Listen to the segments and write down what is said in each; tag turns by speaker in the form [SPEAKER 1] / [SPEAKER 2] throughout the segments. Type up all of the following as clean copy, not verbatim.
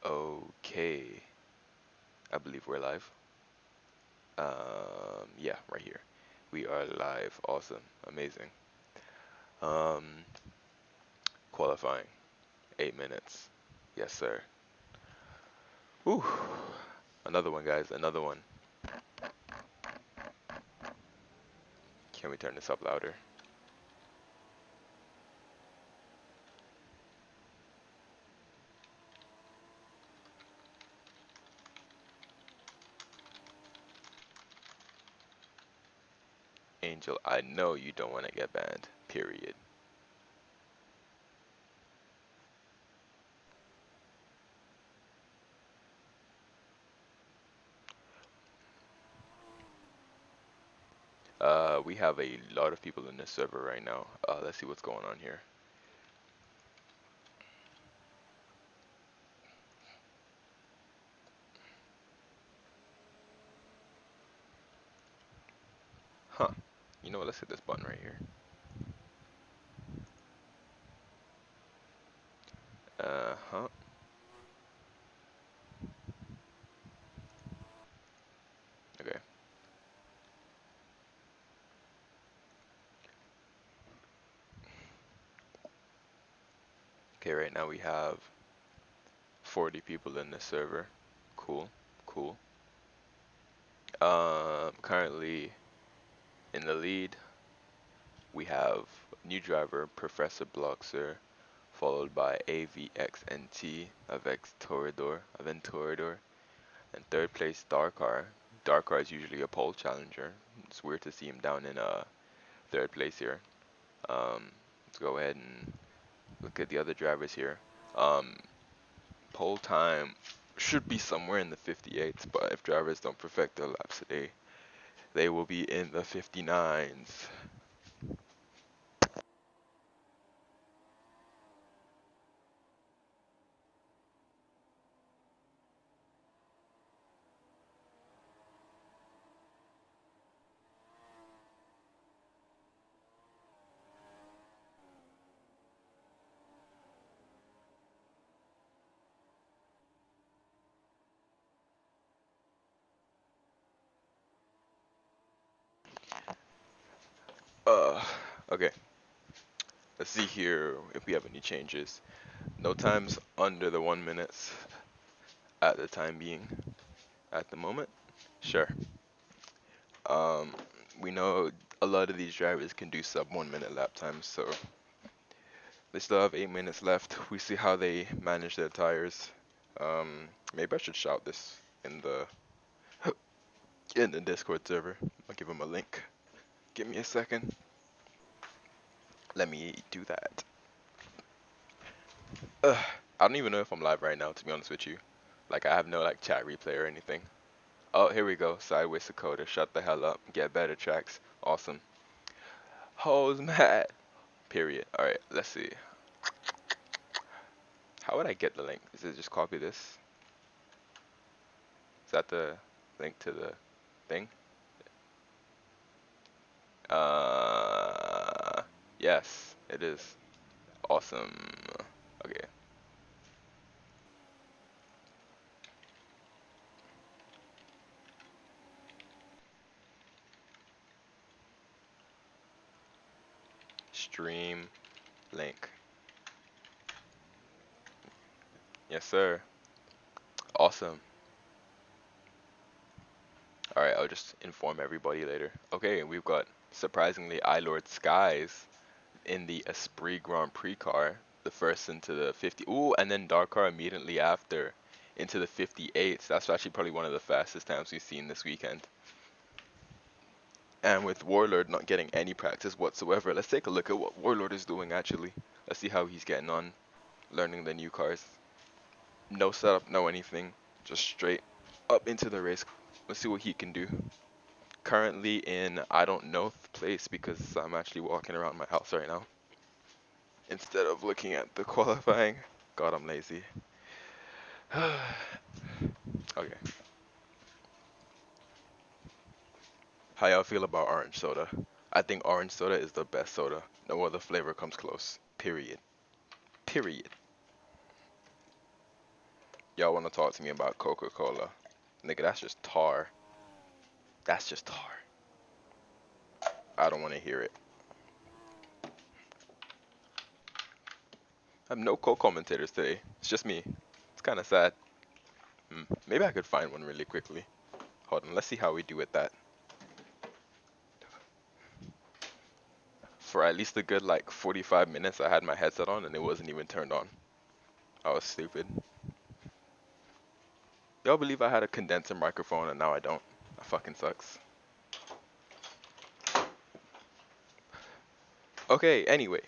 [SPEAKER 1] Okay, I believe we're live. Yeah, right here. We are live. Awesome, amazing. Um, Qualifying, 8 minutes. Yes, sir. Whew. Another one, guys. Another one. Can we turn this up louder? Angel, I know you don't want to get banned. Period. We have a lot of people in this server right now. Let's see what's going on here. Huh. You know what? Let's hit this button right here. Huh. Okay. Okay, right now we have 40 people in this server. Cool. Cool. Currently in the lead, we have new driver Professor Bloxer, followed by AVXNT, Aventorador, and third place Darkar. Darkar is usually a pole challenger. It's weird to see him down in third place here. Let's go ahead and look at the other drivers here. Um, Pole time should be somewhere in the 58s, but if drivers don't perfect their laps today, they will be in the 59s. Uh, okay. Let's see here if we have any changes. No times under the 1 minutes at the time being. At the moment, sure. Um, we know a lot of these drivers can do sub 1 minute lap times, so they still have 8 minutes left. We see how they manage their tires. Maybe I should shout this in the Discord server. I'll give them a link. Give me a second. Let me do that. I don't even know if I'm live right now, to be honest with you. Like, I have no like chat replay or anything. Oh, here we go. Sideways Dakota. Shut the hell up. Get better tracks. Awesome. Hoes mad. Period. Alright, let's see. How would I get the link? Is it just copy this? Is that the link to the thing? Uh, yes, it is. Awesome. Okay. Stream link. Yes, sir. Awesome. Alright, I'll just inform everybody later. Okay, we've got, surprisingly, iLord Skies in the Esprit Grand Prix car, the first into the 50. Ooh, and then Darkar immediately after into the 58s. That's actually probably one of the fastest times we've seen this weekend. And with Warlord not getting any practice whatsoever, let's take a look at what Warlord is doing actually. Let's see how he's getting on learning the new cars. No setup, no anything, just straight up into the race. Let's see what he can do. Currently in I don't know place because I'm actually walking around my house right now instead of looking at the qualifying. God, I'm lazy. Okay. How y'all feel about orange soda? I think orange soda is the best soda. No other flavor comes close. Period. Period. Y'all want to talk to me about Coca-Cola? Nigga, that's just tar. That's just tar. I don't want to hear it. I have no co-commentators today. It's just me. It's kind of sad. Maybe I could find one really quickly. Hold on, let's see how we do with that. For at least a good like 45 minutes, I had my headset on and it wasn't even turned on. I was stupid. Y'all believe I had a condenser microphone and now I don't? That fucking sucks. Okay, anyway.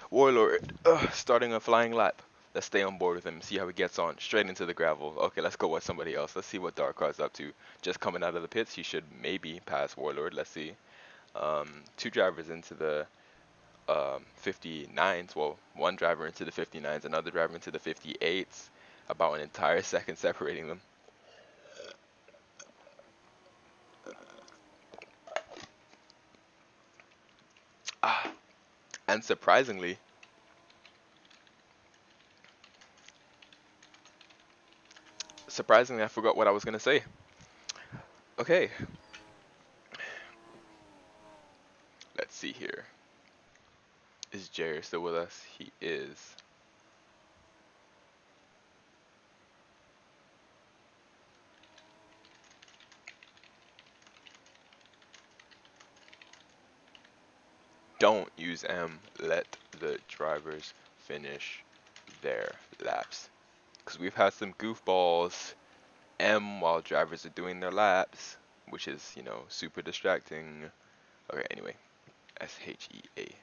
[SPEAKER 1] Warlord, starting a flying lap. Let's stay on board with him, see how he gets on. Straight into the gravel. Okay, let's go with somebody else. Let's see what Darkar's up to. Just coming out of the pits, he should maybe pass Warlord. Let's see. Two drivers into the 59s. Well, one driver into the 59s, another driver into the 58s. About an entire second separating them. Ah, and surprisingly, I forgot what I was gonna say. Okay, let's see here. Is Jerry still with us? He is. Don't use M. Let the drivers finish their laps. Because we've had some goofballs M while drivers are doing their laps, which is, super distracting. Okay, anyway. SHEA.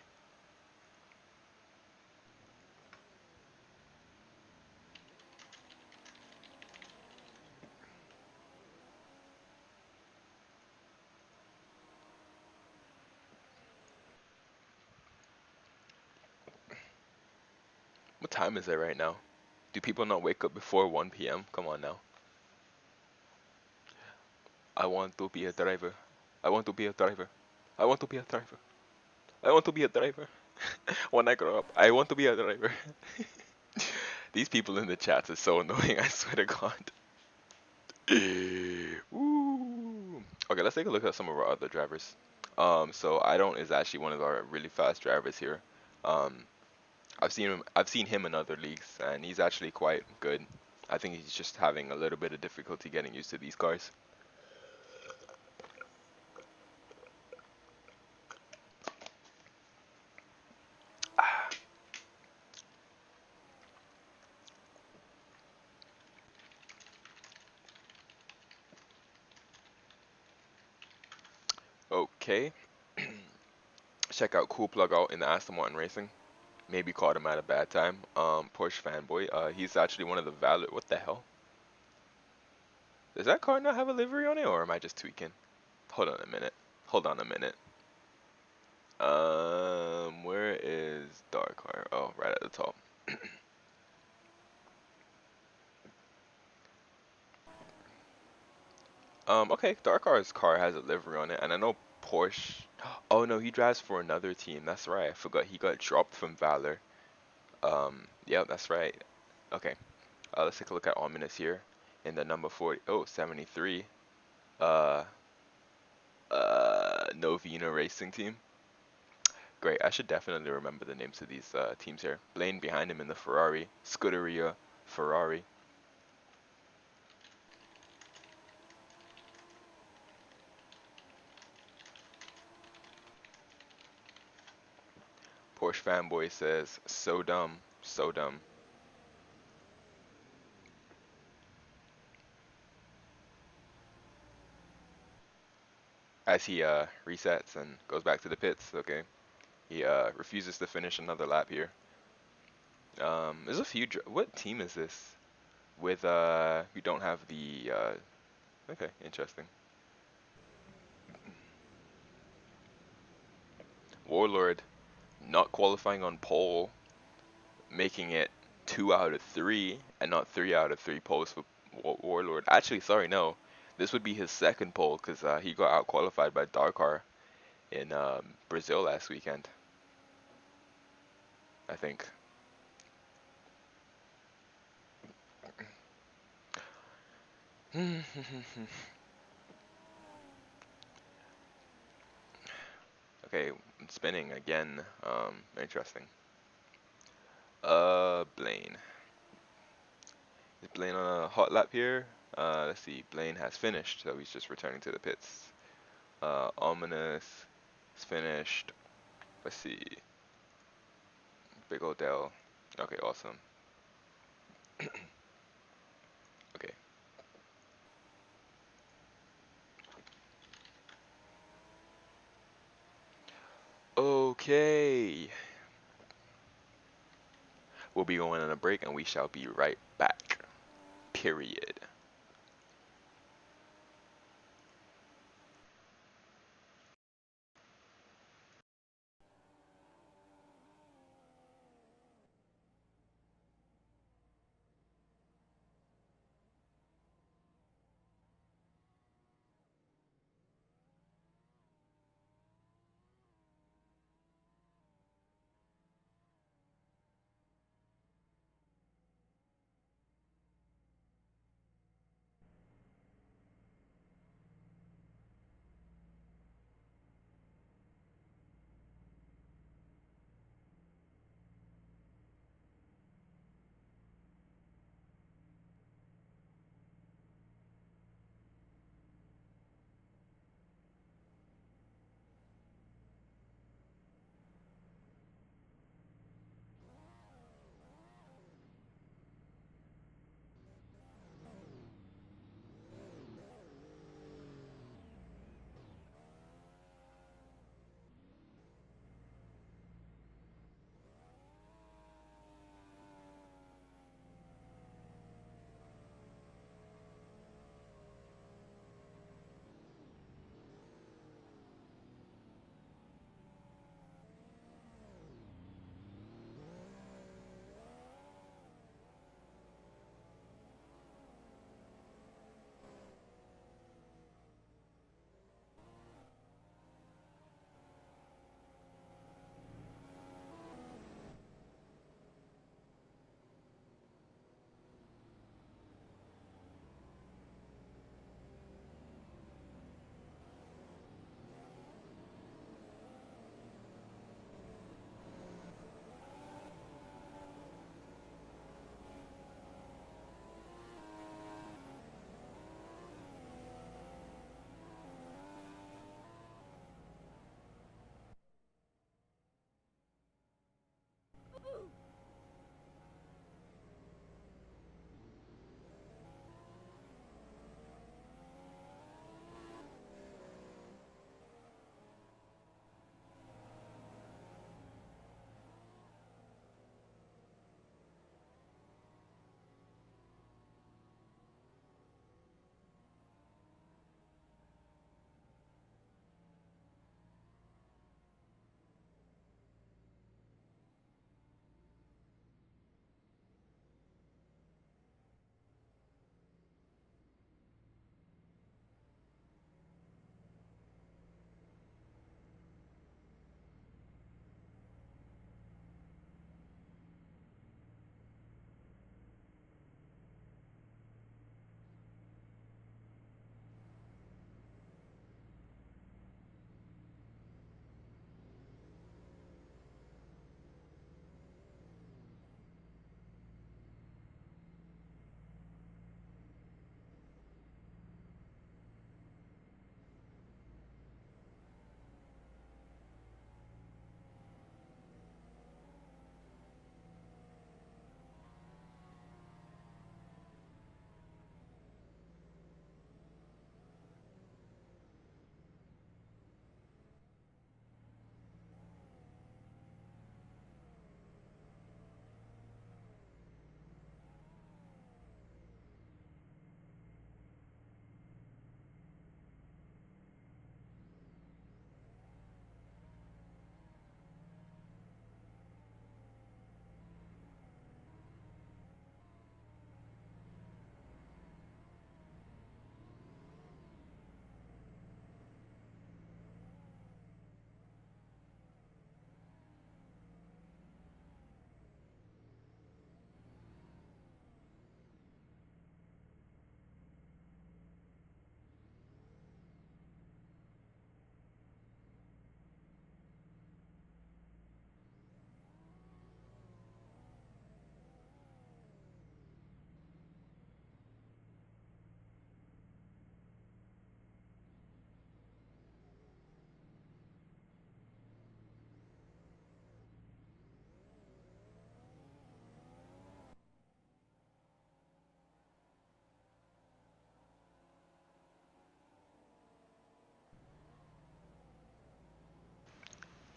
[SPEAKER 1] What time is it right now? Do people not wake up before 1 p.m.? Come on now. I want to be a driver. I want to be a driver. I want to be a driver. I want to be a driver. When I grow up, I want to be a driver. These people in the chats are so annoying, I swear to God. Ooh. Okay, let's take a look at some of our other drivers. So I don't is actually one of our really fast drivers here. Um, I've seen him in other leagues, and he's actually quite good. I think he's just having a little bit of difficulty getting used to these cars. Okay, check out Cool Plug out in the Aston Martin Racing. Maybe caught him at a bad time. Porsche fanboy. He's actually one of the valid. What the hell? Does that car not have a livery on it, or am I just tweaking? Hold on a minute. Hold on a minute. Where is Dark? Oh, right at the top. Okay, Darkar's car has a livery on it, and I know Porsche. Oh no, he drives for another team. That's right. I forgot he got dropped from Valor. Yeah, that's right. Okay. Let's take a look at Ominous here in the number 40. Oh, 73. Uh, Novena Racing Team. Great. I should definitely remember the names of these teams here. Blaine behind him in the Ferrari. Scuderia Ferrari. Porsche fanboy says, so dumb, so dumb. As he resets and goes back to the pits, okay. He refuses to finish another lap here. There's a few. What team is this? With we don't have the. Okay, interesting. Warlord not qualifying on pole, making it 2 out of 3, and not 3 out of 3 poles for Warlord. Actually, sorry, no. This would be his second pole because he got out qualified by Darkar in Brazil last weekend, I think. Okay, spinning again. Interesting. Blaine. Is Blaine on a hot lap here? Let's see. Blaine has finished, so he's just returning to the pits. Ominous is finished. Let's see. Big Odell. Okay, awesome. Okay. Okay. We'll be going on a break and we shall be right back. Period.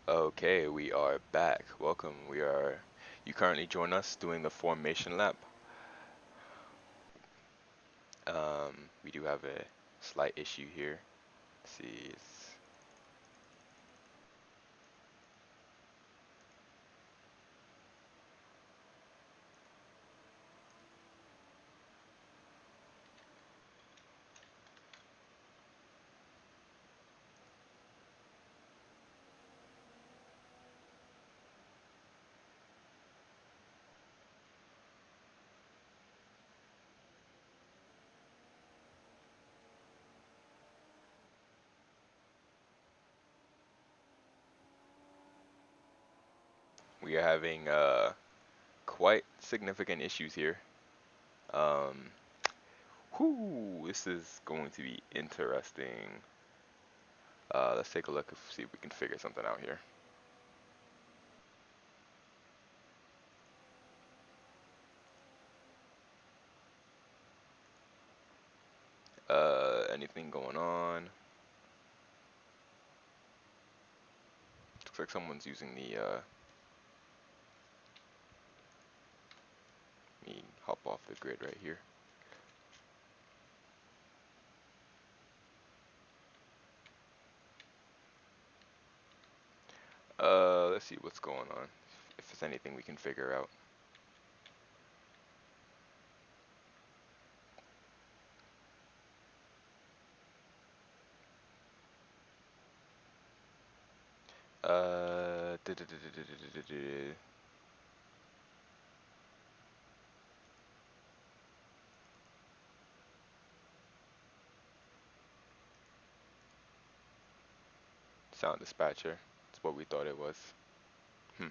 [SPEAKER 1] Okay, we are back. Welcome. You currently join us doing the formation lab. We do have a slight issue here. Let's see, we are having quite significant issues here. Um, this is going to be interesting. Let's take a look and see if we can figure something out here. Anything going on? Looks like someone's using the me hop off the grid right here. Let's see what's going on. If there's anything we can figure out. Uh, duh, duh, duh, duh, duh, duh, duh, duh, duh. Sound dispatcher. That's what we thought it was. Hmm.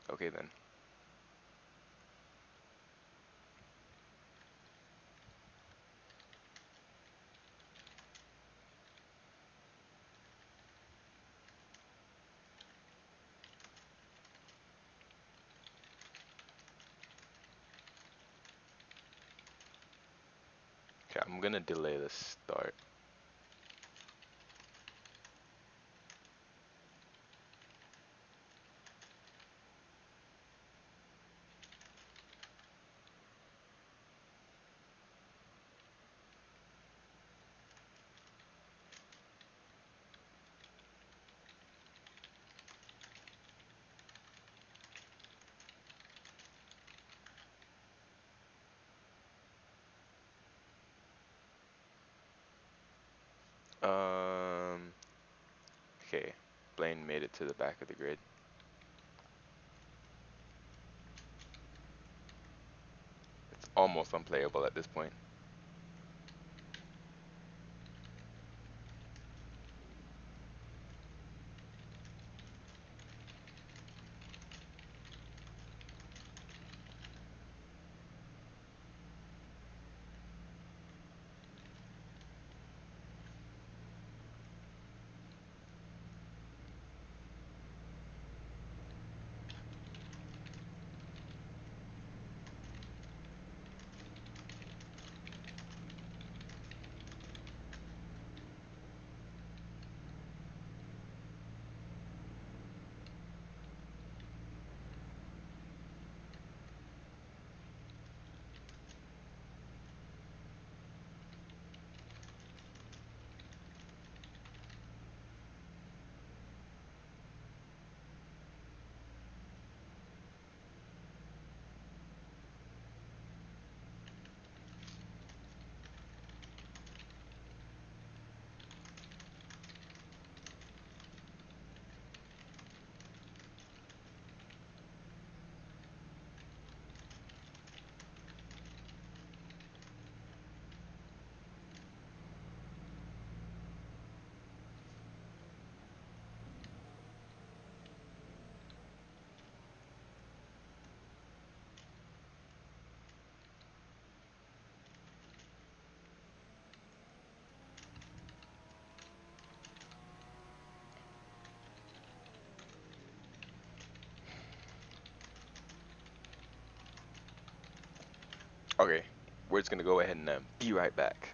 [SPEAKER 1] Okay then. Okay, I'm gonna delay the start. Um. Okay. Blaine made it to the back of the grid. It's almost unplayable at this point. Okay. We're just gonna go ahead and be right back.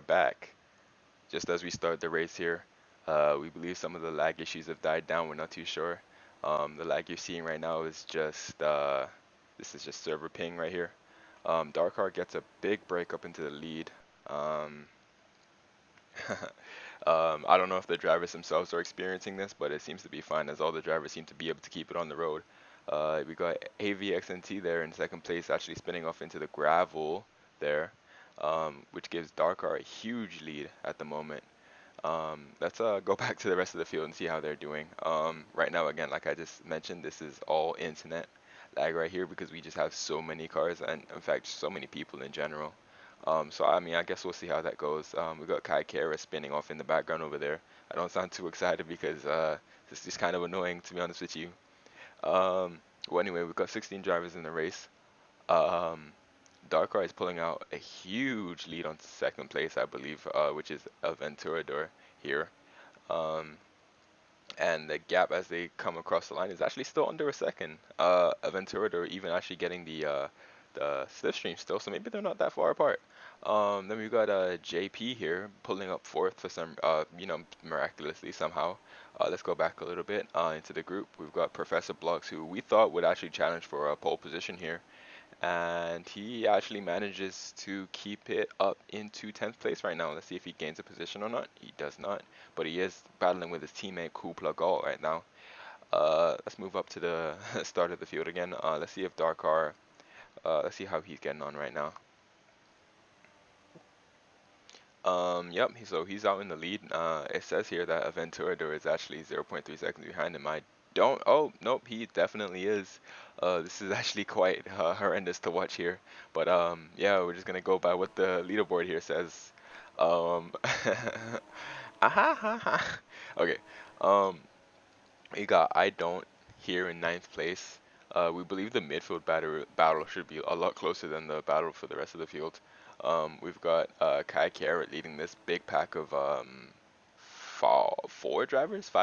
[SPEAKER 1] are back. Just as we start the race here, we believe some of the lag issues have died down. We're not too sure. The lag you're seeing right now is just this is just server ping right here. Darkheart gets a big break up into the lead. Um, I don't know if the drivers themselves are experiencing this, but it seems to be fine as all the drivers seem to be able to keep it on the road. We got AVXNT there in second place, actually spinning off into the gravel there, which gives Darkar a huge lead at the moment. Let's go back to the rest of the field and see how they're doing. Right now, again, like I just mentioned, this is all internet lag right here because we just have so many cars and, in fact, so many people in general. So I mean, I guess we'll see how that goes. We got Kai Kara spinning off in the background over there. I don't sound too excited because this is kind of annoying, to be honest with you. Well, anyway, we've got 16 drivers in the race. Um, Darkrai is pulling out a huge lead on second place, I believe, which is Aventurador here. Um, and the gap as they come across the line is actually still under a second. Aventurador even actually getting the slipstream still, so maybe they're not that far apart. Then we've got JP here pulling up fourth for some, miraculously somehow. Let's go back a little bit into the group. We've got Professor Blocks, who we thought would actually challenge for a pole position here, and he actually manages to keep it up into 10th place right now. Let's see if he gains a position or not. He does not, but he is battling with his teammate Cool Plug All right now. Let's move up to the start of the field again. Let's see if Darkar, let's see how he's getting on right now. Yep, so he's out in the lead. It says here that Aventurador is actually 0.3 seconds behind him. I don't, oh, nope, he definitely is. This is actually quite horrendous to watch here. But, yeah, we're just gonna go by what the leaderboard here says. Aha, ha, ha. Okay, um, we got I don't here in ninth place. We believe the midfield battle should be a lot closer than the battle for the rest of the field. We've got Kai Carrot leading this big pack of five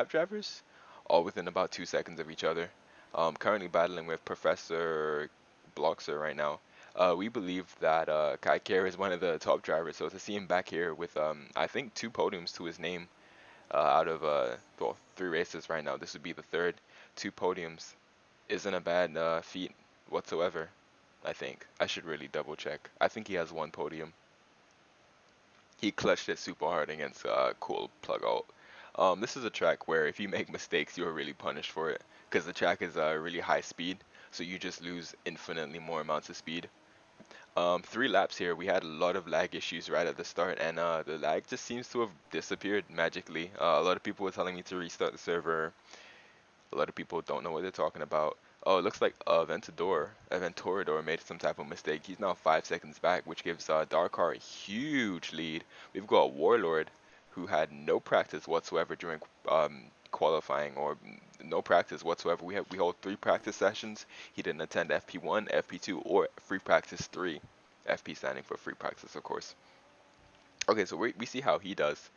[SPEAKER 1] drivers, all within about 2 seconds of each other. Currently battling with Professor Bloxer right now. We believe that Kai Carrot is one of the top drivers, so to see him back here with I think 2 podiums to his name out of well, 3 races right now. This would be the third. 2 podiums isn't a bad feat whatsoever. I think I should really double check. I think he has 1 podium. He clutched it super hard against Cool Plug Alt. This is a track where if you make mistakes, you are really punished for it because the track is really high speed, so you just lose infinitely more amounts of speed. 3 laps here, we had a lot of lag issues right at the start, and the lag just seems to have disappeared magically. A lot of people were telling me to restart the server. A lot of people don't know what they're talking about. Oh, it looks like Aventurador made some type of mistake. He's now 5 seconds back, which gives Darkar a huge lead. We've got Warlord, who had no practice whatsoever during qualifying, or no practice whatsoever. We hold 3 practice sessions. He didn't attend FP1, FP2, or free practice 3. FP standing for free practice, of course. Okay, so we see how he does.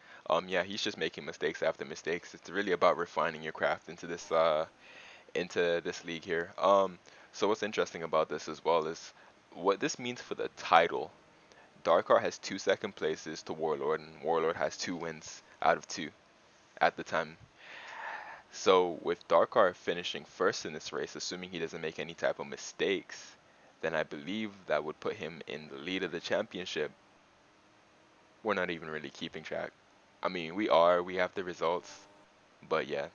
[SPEAKER 1] Yeah, he's just making mistakes after mistakes. It's really about refining your craft into this league here. So what's interesting about this as well is what this means for the title. Darkar has 2 second places to Warlord, and Warlord has 2 wins out of 2 at the time. So with Darkar finishing first in this race, assuming he doesn't make any type of mistakes, then I believe that would put him in the lead of the championship. We're not even really keeping track. I mean, we have the results, but yeah.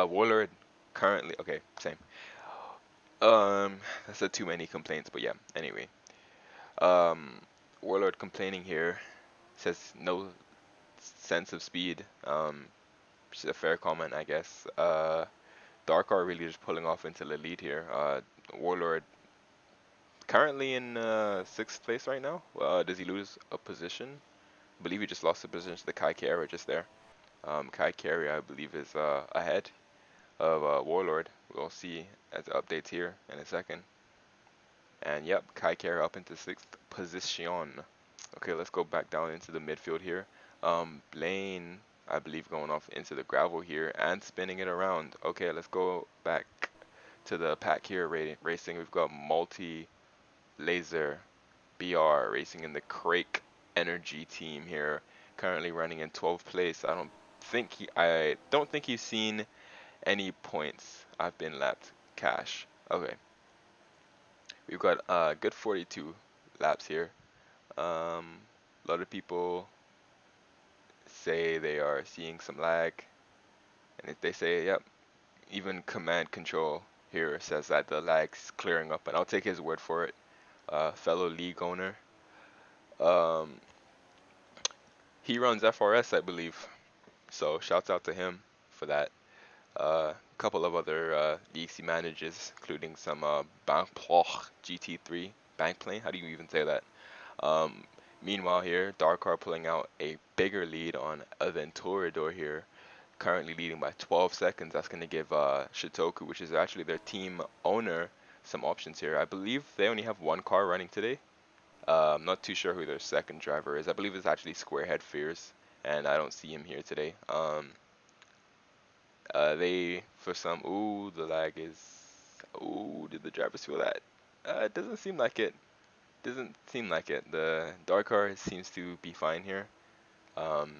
[SPEAKER 1] Warlord currently, okay, same. That's a too many complaints, but yeah. Anyway, um, Warlord complaining here says no sense of speed. Which is a fair comment, I guess. Darkar really just pulling off into the lead here. Warlord currently in 6th place right now. Does he lose a position? I believe he just lost a position to the Kai Kara just there. Kai Kara, I believe, is ahead of Warlord. We'll see as it updates here in a second. And yep, Kai Kara up into 6th position. Okay, let's go back down into the midfield here. Blaine, I believe, going off into the gravel here and spinning it around. Okay, let's go back to the pack here racing. We've got Multi, Laser, BR racing in the Crake Energy team here, currently running in 12th place. I don't think he's seen any points. I've been lapped. Cash. Okay, we've got a good 42 laps here. A lot of people say they are seeing some lag, and if they say, yep, even command control here says that the lag's clearing up, and I'll take his word for it. Fellow league owner. Um, he runs FRS, I believe, so shouts out to him for that. A couple of other leagues he manages, including some Bankploch GT3 Bankplane. How do you even say that? Um, Meanwhile here, Darkar pulling out a bigger lead on Aventurador here, currently leading by 12 seconds. That's going to give Shitoku, which is actually their team owner, some options here. I believe they only have one car running today. I'm not too sure who their second driver is. I believe it's actually Squarehead Fears, and I don't see him here today. They, for some, ooh, the lag is, ooh, did the drivers feel that? It doesn't seem like it. Doesn't seem like it. The dark car seems to be fine here. Um,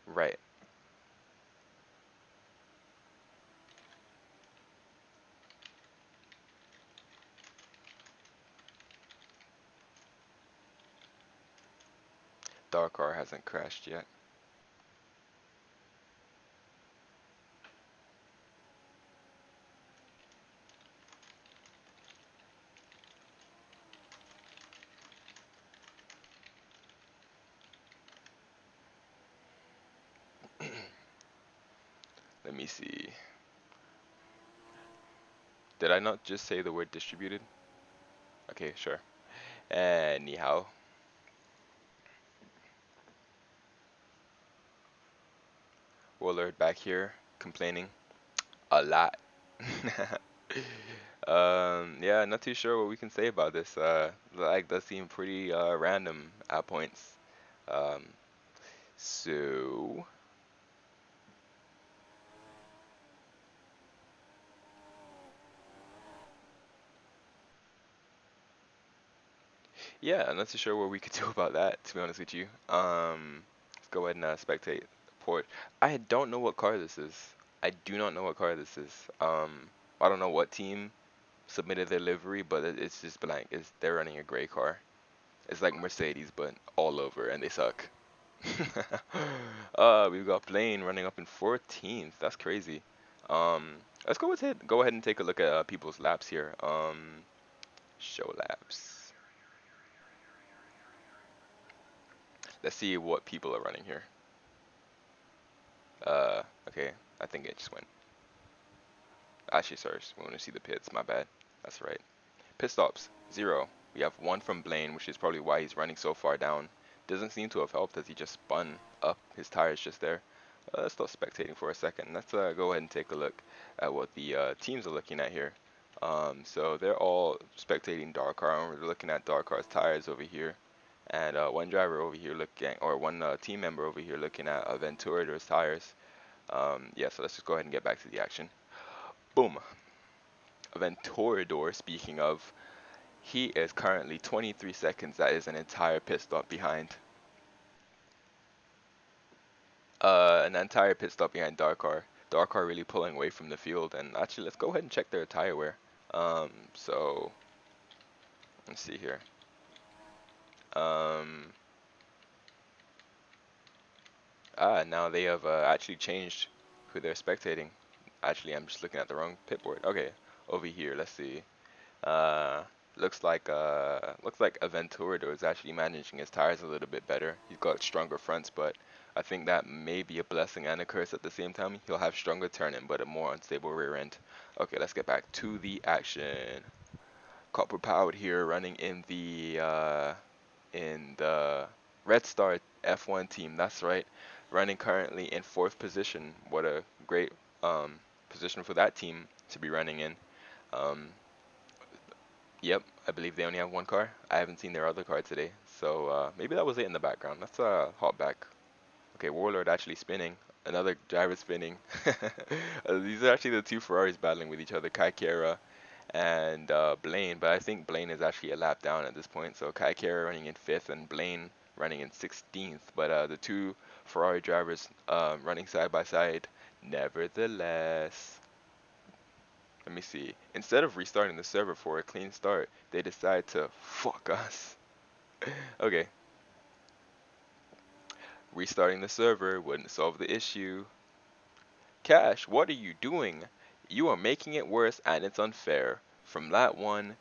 [SPEAKER 1] right. Dark car hasn't crashed yet. Let me see. Did I not just say the word distributed? Okay, sure. Anyhow, Willard back here complaining a lot. Yeah, not too sure what we can say about this. The lag does seem pretty random at points. Um, so yeah, I'm not too sure what we could do about that, to be honest with you. Let's go ahead and spectate port. I don't know what car this is. I do not know what car this is. I don't know what team submitted their livery, but it's just blank. They're running a gray car. It's like Mercedes, but all over, and they suck. We've got Blaine running up in 14th. That's crazy. Um, let's go ahead and take a look at people's laps here. Show laps. Let's see what people are running here. Okay, I think it just went. Actually, sorry, we want to see the pits. My bad. That's right. Pit stops 0. We have 1 from Blaine, which is probably why he's running so far down. Doesn't seem to have helped as he just spun up his tires just there. Let's stop spectating for a second. Let's go ahead and take a look at what the teams are looking at here. So they're all spectating Darkar, and we're looking at Darkar's tires over here. And one driver over here looking, or one team member over here looking at Ventura's tires. Yeah, so let's just go ahead and get back to the action. Boom. Aventurador, speaking of, he is currently 23 seconds. That is an entire pit stop behind. An entire pit stop behind Darkar. Darkar really pulling away from the field. And actually, let's go ahead and check their tire wear. So let's see here. Um, Now they have actually changed who they're spectating. Actually, I'm just looking at the wrong pit board. Okay, over here, let's see. Uh, looks like Aventurador is actually managing his tires a little bit better. He's got stronger fronts, but I think that may be a blessing and a curse at the same time. He'll have stronger turning, but a more unstable rear end. Okay, let's get back to the action. Copper Powered here, running in the Red Star F1 team. That's right, running currently in 4th position. What a great position for that team to be running in. Um, yep, I believe they only have one car. I haven't seen their other car today, so maybe that was it in the background. Let's hop back. Okay, Warlord actually spinning. Another driver spinning. These are actually the two Ferraris battling with each other, Kai Kara and Blaine. But I think Blaine is actually a lap down at this point. So Kai Kara running in 5th and Blaine running in 16th. But the two Ferrari drivers running side by side. Nevertheless, let me see. Instead of restarting the server for a clean start, they decide to fuck us. Okay, restarting the server wouldn't solve the issue. Cash, what are you doing? You are making it worse and it's unfair. From that one,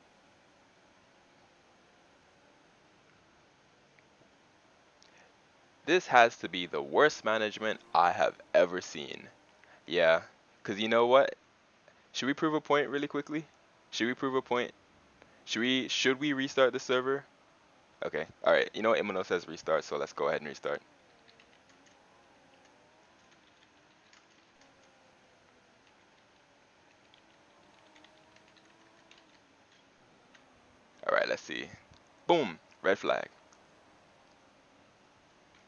[SPEAKER 1] this has to be the worst management I have ever seen. Yeah, because you know what? Should we prove a point really quickly? Should we prove a point? Should we restart the server? Okay, alright. You know what? Imano says restart, so let's go ahead and restart. Alright, let's see. Boom! Red flag.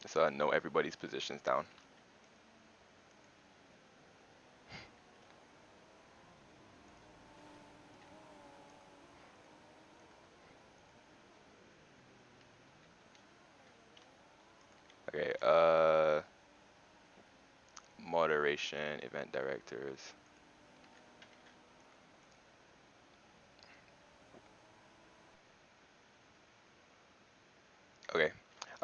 [SPEAKER 1] Let's know everybody's positions down. Okay, moderation, event directors. Okay.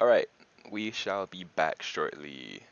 [SPEAKER 1] Alright. We shall be back shortly.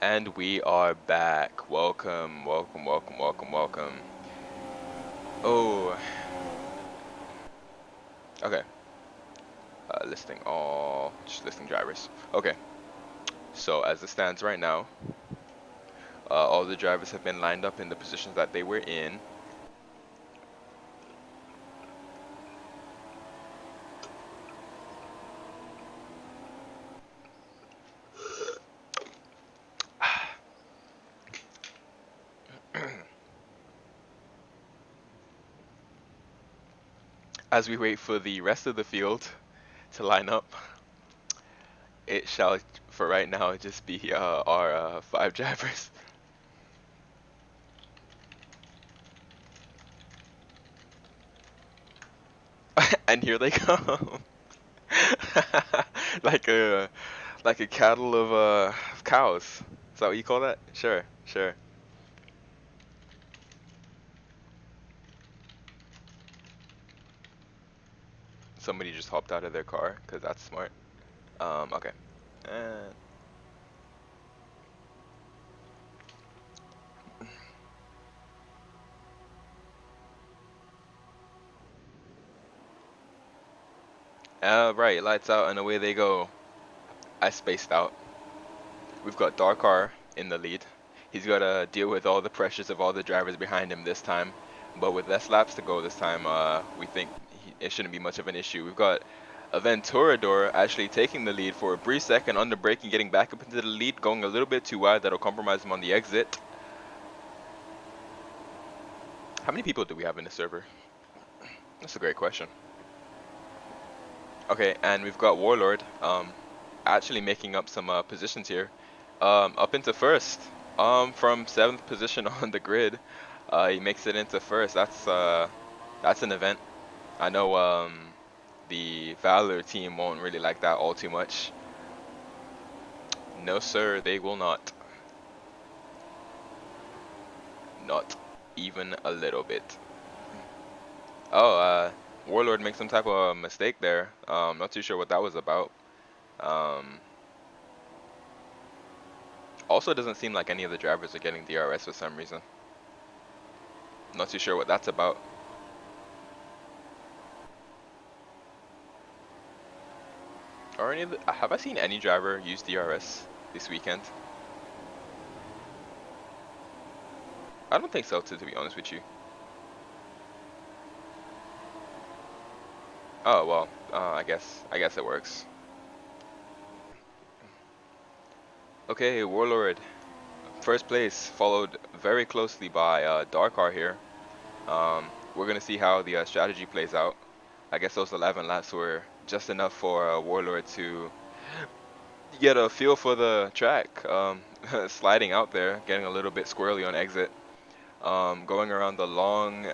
[SPEAKER 1] And we are back. Welcome, welcome, welcome, welcome, welcome. Oh, okay. Just listing drivers. Okay, so as it stands right now, all the drivers have been lined up in the positions that they were in. As we wait for the rest of the field to line up, it shall, for right now, just be our 5 drivers. And here they come. like a like a cattle of cows. Is that what you call that? Sure, sure. Somebody just hopped out of their car because that's smart. Okay. Uh, right, lights out and away they go. I spaced out. We've got Darkar in the lead. He's got to deal with all the pressures of all the drivers behind him this time. But with less laps to go this time, we think it shouldn't be much of an issue. We've got Aventurador actually taking the lead for a brief second, under braking, getting back up into the lead, going a little bit too wide. That'll compromise him on the exit. How many people do we have in the server? That's a great question. Okay, and we've got Warlord actually making up some positions here. Up into first. From 7th position on the grid, he makes it into first. That's an event. I know the Valor team won't really like that all too much. No sir, they will not. Not even a little bit. Oh, Warlord makes some type of mistake there. Not too sure what that was about. Um, Also, it doesn't seem like any of the drivers are getting DRS for some reason. Not too sure what that's about. Or have I seen any driver use DRS this weekend? I don't think so, to be honest with you. Oh well, I guess it works. Okay, Warlord, first place, followed very closely by Darkar here. We're gonna see how the strategy plays out. I guess those 11 laps were just enough for Warlord to get a feel for the track. Sliding out there, getting a little bit squirrely on exit. Going around the long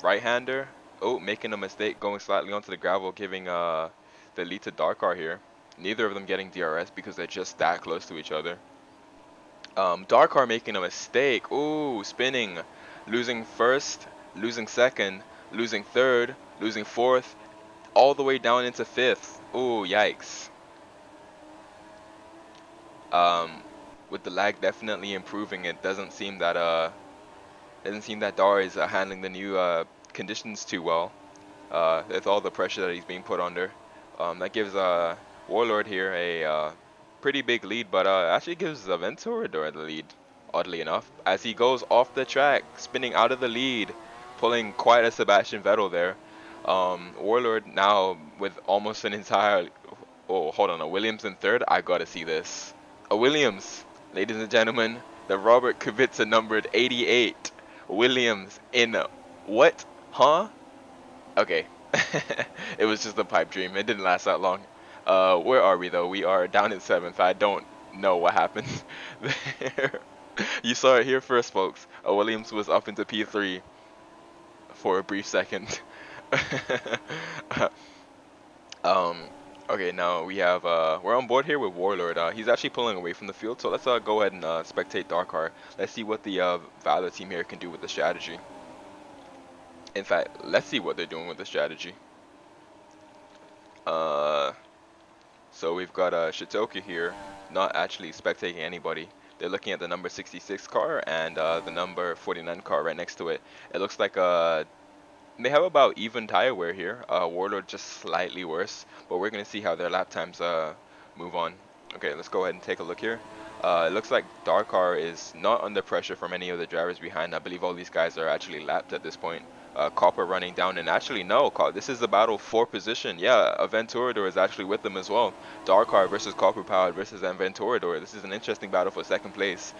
[SPEAKER 1] right-hander. Oh, making a mistake, going slightly onto the gravel, giving the lead to Darkar here. Neither of them getting DRS because they're just that close to each other. Darkar making a mistake. Ooh, spinning. Losing first, losing second, losing third, losing fourth, all the way down into fifth. Ooh, yikes. Um, with the lag definitely improving, it doesn't seem that Dar is handling the new conditions too well. With all the pressure that he's being put under, that gives Warlord here a pretty big lead, but actually gives Aventurador the lead, oddly enough, as he goes off the track, spinning out of the lead, pulling quite a Sebastian Vettel there. Warlord now with almost an entire. Oh, hold on, a Williams in third. I gotta see this. A Williams, ladies and gentlemen, the Robert Kubica numbered 88. Williams in what? Huh? Okay. It was just a pipe dream. It didn't last that long. Where are we though? We are down in 7th. I don't know what happened there. You saw it here first, folks. Williams was up into P3 for a brief second. um, okay, now we have we're on board here with Warlord. He's actually pulling away from the field, so let's go ahead and spectate Darkar. Let's see what the Valor team here can do with the strategy. In fact, let's see what they're doing with the strategy. So we've got Shitoka here, not actually spectating anybody. They're looking at the number 66 car and the number 49 car right next to it. It looks like they have about even tire wear here. Warlord just slightly worse, but we're gonna see how their lap times move on. Okay, let's go ahead and take a look here. It looks like Darkar is not under pressure from any of the drivers behind. I believe all these guys are actually lapped at this point. Copper running down, and actually no, this is the battle for position. Yeah, Aventurador is actually with them as well. Darkar versus Copper Powered versus Aventurador. This is an interesting battle for second place.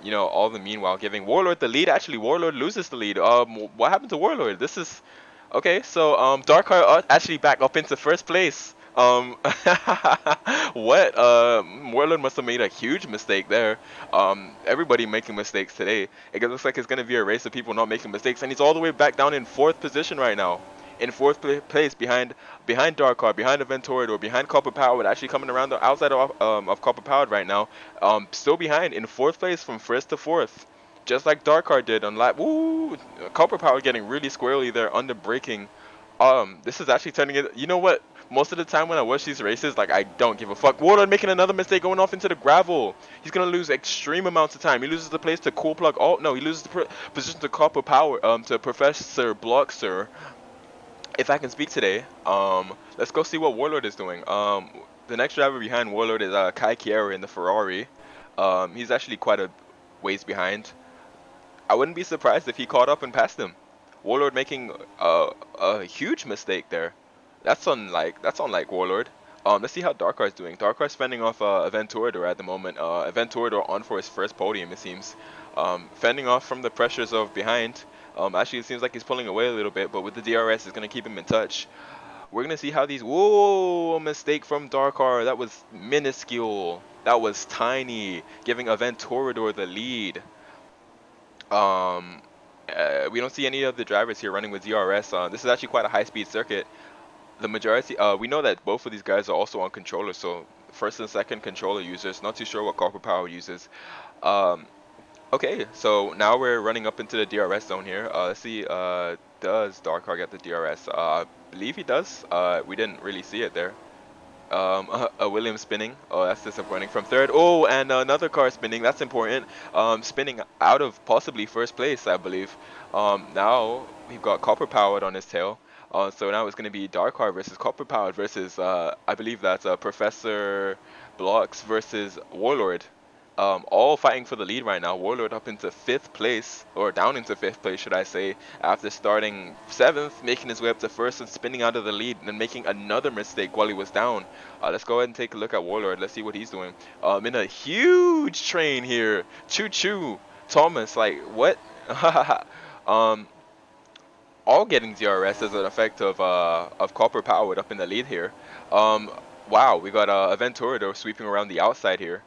[SPEAKER 1] You know, all the meanwhile giving Warlord the lead. Actually, Warlord loses the lead. What happened to Warlord? This is okay. So Darkar actually back up into first place. What? Warlord must have made a huge mistake there. Everybody making mistakes today. It looks like it's gonna be a race of people not making mistakes, and he's all the way back down in fourth position right now. In fourth place behind Darkar, behind Aventurador, behind Copper Powered, actually coming around the outside of Copper Powered right now. Still behind in fourth place from first to fourth. Just like Darkar did on lap. Woo! Copper Power getting really squirrely there under braking. This is actually turning it. You know what? Most of the time when I watch these races, like I don't give a fuck. Warlord making another mistake going off into the gravel. He's gonna lose extreme amounts of time. He loses the place to Cool Plug. Oh no, he loses the position to Copper Power. To Professor Bloxer. If I can speak today. Let's go see what Warlord is doing. The next driver behind Warlord is Kai Chiara in the Ferrari. He's actually quite a ways behind. I wouldn't be surprised if he caught up and passed him. Warlord making a huge mistake there. That's unlike Warlord. Let's see how Darkar is doing. Darkar is fending off Aventurador at the moment. Aventurador on for his first podium, it seems. Fending off from the pressures of behind. Actually, it seems like he's pulling away a little bit, but with the DRS, it's going to keep him in touch. We're going to see how these... Whoa, mistake from Darkar. That was minuscule. That was tiny, giving Aventurador the lead. We don't see any of the drivers here running with DRS. This is actually quite a high-speed circuit. The majority, we know that both of these guys are also on controllers, so first and second controller users. Not too sure what Copper Power uses. Okay, so now we're running up into the DRS zone here. Let's see, does Darkar get the DRS? I believe he does. We didn't really see it there. A Williams spinning. Oh, that's disappointing. From third. Oh, and another car spinning. That's important. Spinning out of possibly first place, I believe. Now we've got Copper Powered on his tail. So now it's going to be Darkar versus Copper Powered versus, I believe that's Professor Blocks versus Warlord. All fighting for the lead right now. Warlord up into 5th place, or down into 5th place, should I say, after starting 7th, making his way up to 1st and spinning out of the lead, and then making another mistake while he was down. Let's go ahead and take a look at Warlord. Let's see what he's doing. In a huge train here. Choo-choo. Thomas, like, what? All getting DRS as an effect of Copper Powered up in the lead here. Wow, we got Aventurador sweeping around the outside here.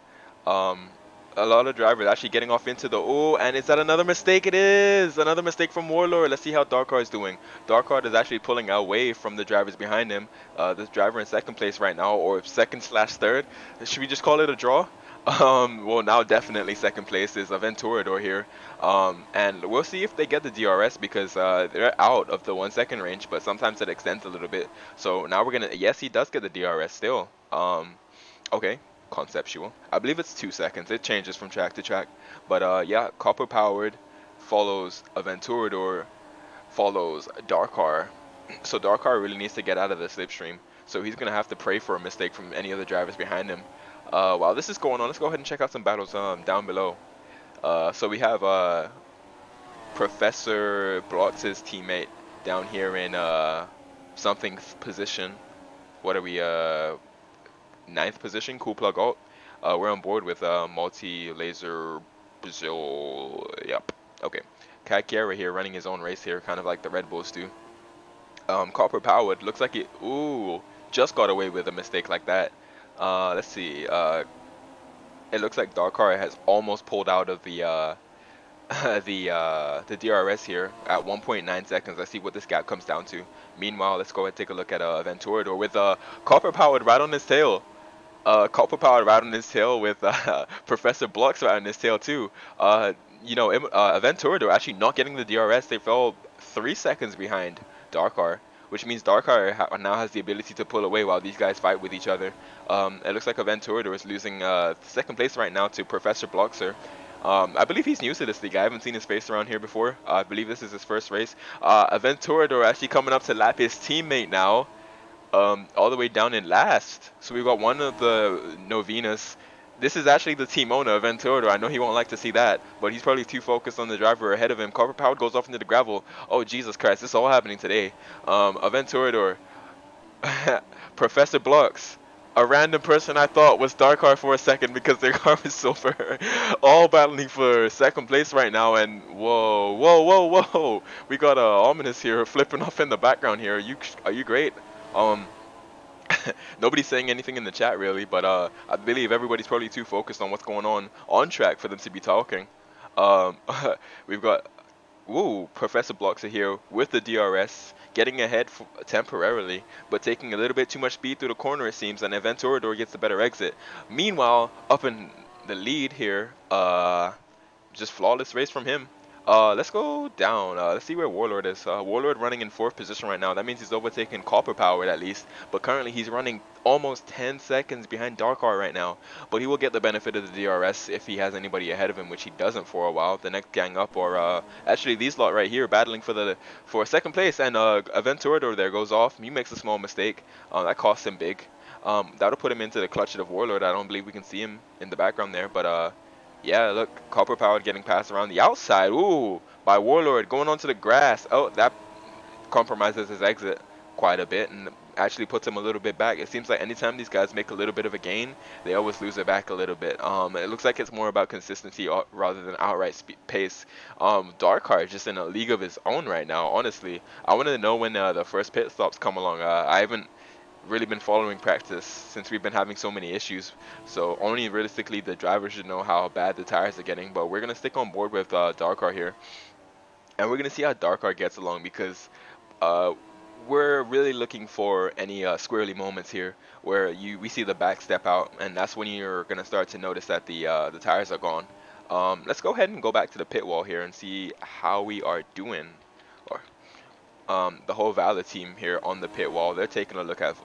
[SPEAKER 1] A lot of drivers actually getting off into the... Oh, and is that another mistake? It is! Another mistake from Warlord. Let's see how Darkar is doing. Darkar is actually pulling away from the drivers behind him. This driver in second place right now, or second/third. Should we just call it a draw? Well, now definitely second place is Aventurador here. And we'll see if they get the DRS because they're out of the 1 second range, but sometimes it extends a little bit. So now we're gonna... Yes, he does get the DRS still. Okay. Conceptual. I believe it's 2 seconds. It changes from track to track. But yeah, Copper Powered follows Aventurador, follows Darkar. So Darkar really needs to get out of the slipstream. So he's going to have to pray for a mistake from any of the drivers behind him. While this is going on, let's go ahead and check out some battles down below. So we have Professor Blotz's teammate down here in something position. What are we... 9th position, Cool Plug Alt. We're on board with Multi-Laser Brazil. Yep. Okay. Kai Chiara here running his own race here, kind of like the Red Bulls do. Copper Powered looks like it. Ooh, just got away with a mistake like that. Let's see. It looks like Darkar has almost pulled out of the the DRS here at 1.9 seconds. Let's see what this gap comes down to. Meanwhile, let's go ahead and take a look at Aventurador with Copper Powered right on his tail. Copper Powered right on his tail with Professor Blocks right on his tail too. You know, Aventurador actually not getting the DRS. They fell 3 seconds behind Darkar. which means Darkar now has the ability to pull away while these guys fight with each other. It looks like Aventurador is losing second place right now to Professor Bloxer. I believe he's new to this league. I haven't seen his face around here before. I believe this is his first race. Aventurador actually coming up to lap his teammate now, all the way down in last. So we got one of the Novenas. This is actually the team owner, Aventurador. I know he won't like to see that, but he's probably too focused on the driver ahead of him. Copper Powered goes off into the gravel. Oh, Jesus Christ, this is all happening today. Aventurador, Professor Blocks, a random person I thought was Darkar for a second because their car was silver. All battling for second place right now, and whoa, whoa, whoa, whoa. We got Ominous here flipping off in the background here. Are you great? Um, Nobody's saying anything in the chat really, but I believe everybody's probably too focused on what's going on track for them to be talking. Um, we've got Professor Blocks are here with the DRS, getting ahead temporarily, but taking a little bit too much speed through the corner it seems, and Aventurador gets the better exit. Meanwhile, up in the lead here, just flawless race from him. Let's go down. Let's see where Warlord is. Warlord running in 4th position right now. That means he's overtaken Copper Powered at least. But currently he's running almost 10 seconds behind Darkar right now. But he will get the benefit of the DRS if he has anybody ahead of him, which he doesn't for a while. The next gang up, or actually these lot right here battling for second place. And Aventurador there goes off. He makes a small mistake. That costs him big. That'll put him into the clutch of Warlord. I don't believe we can see him in the background there, but yeah, look, Copper Powered getting passed around the outside. Ooh, by Warlord going onto the grass. Oh, that compromises his exit quite a bit and actually puts him a little bit back. It seems like anytime these guys make a little bit of a gain, they always lose it back a little bit. It looks like it's more about consistency rather than outright pace. Darkheart is just in a league of his own right now, honestly. I want to know when the first pit stops come along. I haven't really been following practice since we've been having so many issues, so only realistically the driver should know how bad the tires are getting. But we're gonna stick on board with Darkar here, and we're gonna see how Darkar gets along, because uh, we're really looking for any squirrely moments here where we see the back step out, and that's when you're gonna start to notice that the tires are gone. Let's go ahead and go back to the pit wall here and see how we are doing. Or the whole Valor team here on the pit wall, they're taking a look at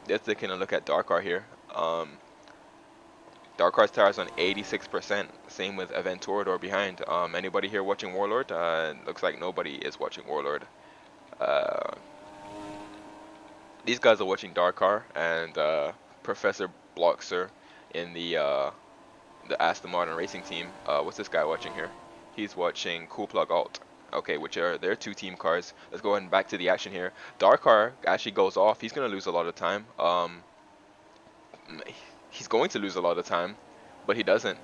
[SPEAKER 1] Darkar here. Darkar's tires on 86%. Same with Aventurador behind. Anybody here watching Warlord? Looks like nobody is watching Warlord. Uh, these guys are watching Darkar and Professor Bloxer in the Aston Martin racing team. What's this guy watching here? He's watching Cool Plug Alt. Okay, which are their 2 team cars. Let's go ahead and back to the action here. Darkar actually goes off. He's gonna lose a lot of time. He's going to lose a lot of time, but he doesn't.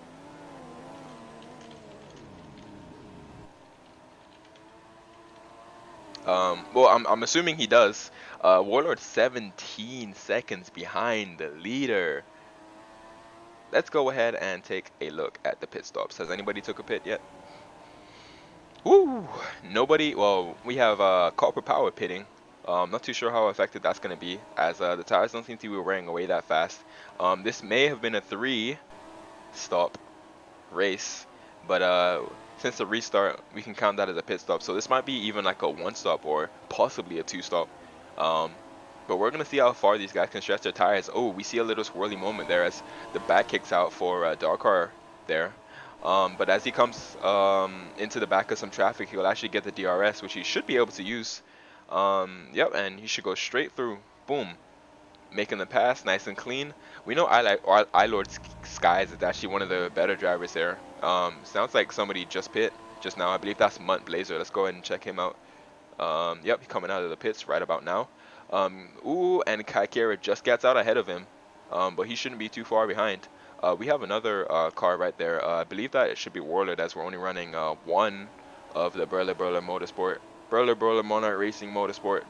[SPEAKER 1] Well, I'm assuming he does. Warlord 17 seconds behind the leader. Let's go ahead and take a look at the pit stops. Has anybody took a pit yet? Woo! Nobody. Well, we have Copper Power pitting. Not too sure how effective that's going to be, as the tires don't seem to be wearing away that fast. This may have been a 3-stop race, but since the restart, we can count that as a pit stop. So this might be even like a 1-stop or possibly a 2-stop. But we're going to see how far these guys can stretch their tires. Oh, we see a little swirly moment there as the back kicks out for Darkar there. But as he comes into the back of some traffic, he'll actually get the DRS, which he should be able to use. Yep, and he should go straight through. Boom. Making the pass nice and clean. We know iLord Skies is actually one of the better drivers there. Sounds like somebody just pit just now. I believe that's Munt Blazer. Let's go ahead and check him out. Yep, he's coming out of the pits right about now. Ooh, and Kaikera just gets out ahead of him, but he shouldn't be too far behind. We have another car right there. I believe that it should be Warlord, as we're only running one of the Burler Monarch Racing Motorsport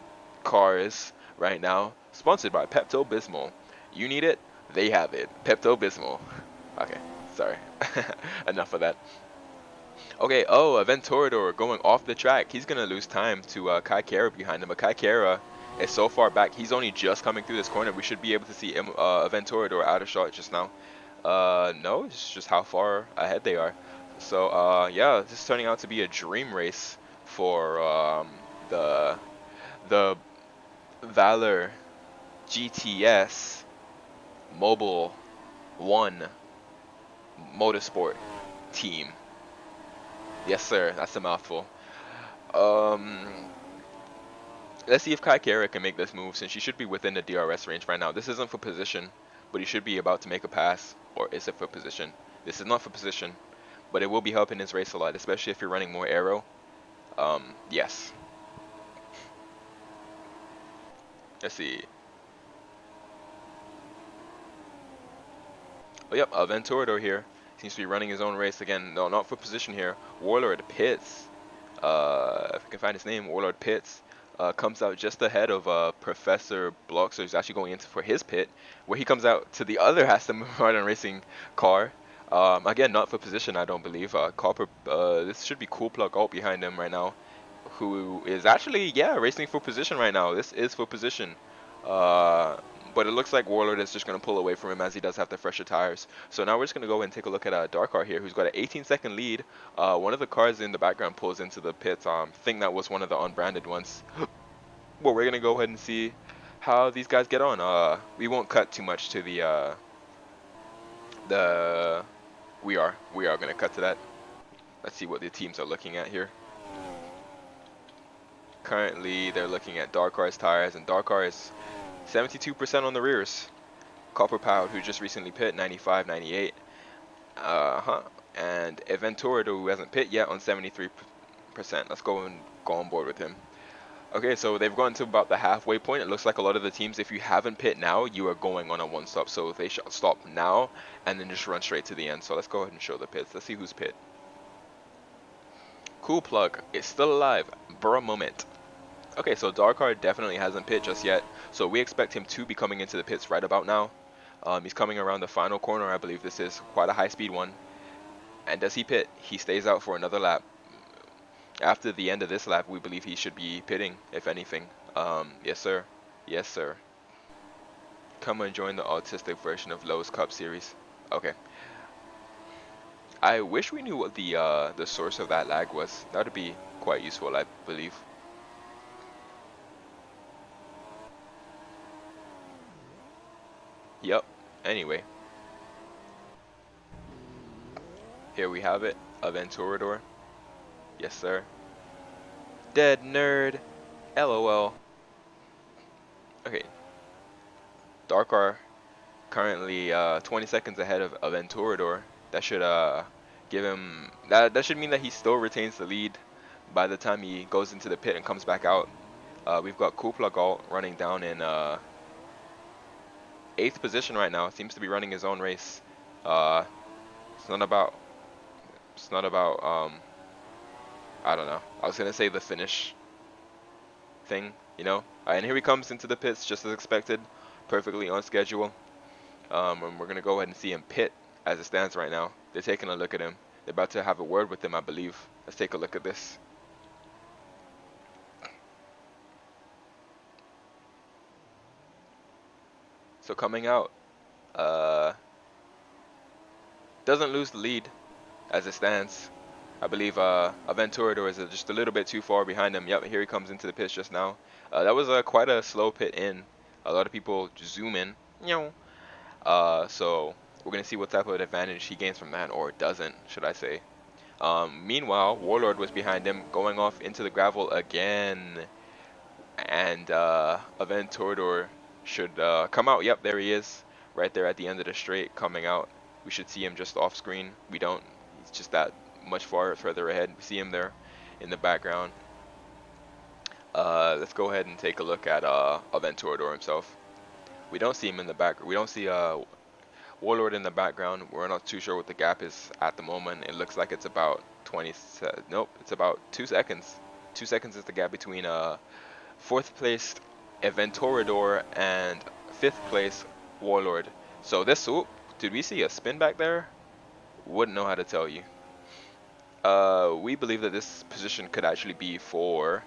[SPEAKER 1] cars right now, sponsored by Pepto Bismol. You need it, they have it. Pepto Bismol. Okay, sorry. Enough of that. Okay, Aventurador going off the track. He's gonna lose time to Kaikera behind him, but Kaikera is so far back. He's only just coming through this corner. We should be able to see Aventurador out of shot just now. No, it's just how far ahead they are. So yeah, this is turning out to be a dream race for the the Valor GTS Mobile 1 Motorsport team. Yes, sir. That's a mouthful. Um, let's see if Kai Kara can make this move since she should be within the DRS range right now. This isn't for position, but he should be about to make a pass. Or is it for position? This is not for position, but it will be helping his race a lot, especially if you're running more aero. Yes. Let's see. Oh, yep, Venturador here. Seems to be running his own race again. No, not for position here. Warlord Pitts. If I can find his name, Warlord Pitts. Comes out just ahead of Professor Block, so he's actually going into for his pit, where he comes out to the other Aston Martin racing car. Again, not for position, I don't believe. Copper, this should be Cool Plug out behind him right now, who is actually, yeah, racing for position right now. This is for position. Uh, but it looks like Warlord is just going to pull away from him as he does have the fresher tires. So now we're just going to go and take a look at Darkar here, who's got an 18-second lead. One of the cars in the background pulls into the pits. I think that was one of the unbranded ones. Well, we're going to go ahead and see how these guys get on. We won't cut too much to the we are going to cut to that. Let's see what the teams are looking at here. Currently, they're looking at Darkar's tires, and Darkar is 72% on the rears. Copper Powered, who just recently pit, 95, 98. And Eventurador, who hasn't pit yet, on 73%. Let's go and go on board with him. Okay, so they've gone to about the halfway point. It looks like a lot of the teams, if you haven't pit now, you are going on a one-stop. So they should stop now and then just run straight to the end. So let's go ahead and show the pits. Let's see who's pit. Cool Plug is still alive. Bro moment. Okay, so Darkar definitely hasn't pit just yet. So we expect him to be coming into the pits right about now. He's coming around the final corner. I believe this is quite a high-speed one. And does he pit? He stays out for another lap. After the end of this lap, we believe he should be pitting, if anything. Yes, sir. Yes, sir. Come and join the autistic version of Lowe's Cup Series. Okay. I wish we knew what the source of that lag was. That would be quite useful, I believe. Yep. Anyway. Here we have it. Aventurador. Yes, sir. Dead nerd. LOL. Okay. Darkar currently 20 seconds ahead of Aventurador. That should give him that should mean that he still retains the lead by the time he goes into the pit and comes back out. We've got Kuplagalt running down in 8th position right now. Seems to be running his own race. It's not about I don't know. I was gonna say the finish thing, you know. And here he comes into the pits just as expected, perfectly on schedule. And we're gonna go ahead and see him pit as it stands right now. They're taking a look at him. They're about to have a word with him, I believe. Let's take a look at this. So coming out, doesn't lose the lead as it stands. I believe Aventurador is just a little bit too far behind him. Yep, here he comes into the pits just now. That was quite a slow pit in. A lot of people zoom in. So we're going to see what type of advantage he gains from that, or doesn't, should I say. Meanwhile, Warlord was behind him, going off into the gravel again. And Aventurador should come out. Yep, there he is. Right there at the end of the straight, coming out. We should see him just off screen. We don't. He's just that much further ahead. We see him there in the background. Let's go ahead and take a look at Aventurador himself. We don't see him in the back. We don't see Warlord in the background. We're not too sure what the gap is at the moment. It looks like it's about 20. Nope, it's about 2 seconds. 2 seconds is the gap between 4th place Aventurador and 5th place Warlord. So this, did we see a spin back there? Wouldn't know how to tell you. We believe that this position could actually be for,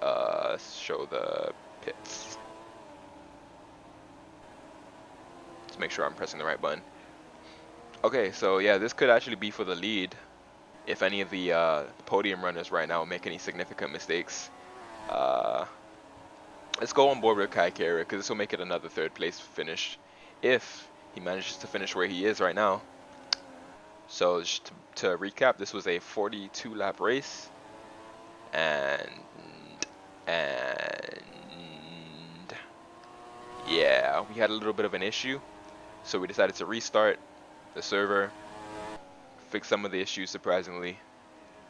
[SPEAKER 1] let's show the pits. Let's make sure I'm pressing the right button. Okay, so yeah, this could actually be for the lead. If any of the podium runners right now make any significant mistakes, Let's go on board with Kai Kara because this will make it another third place finish if he manages to finish where he is right now. So just to recap, this was a 42 lap race, and and yeah, we had a little bit of an issue, so we decided to restart the server, fix some of the issues surprisingly,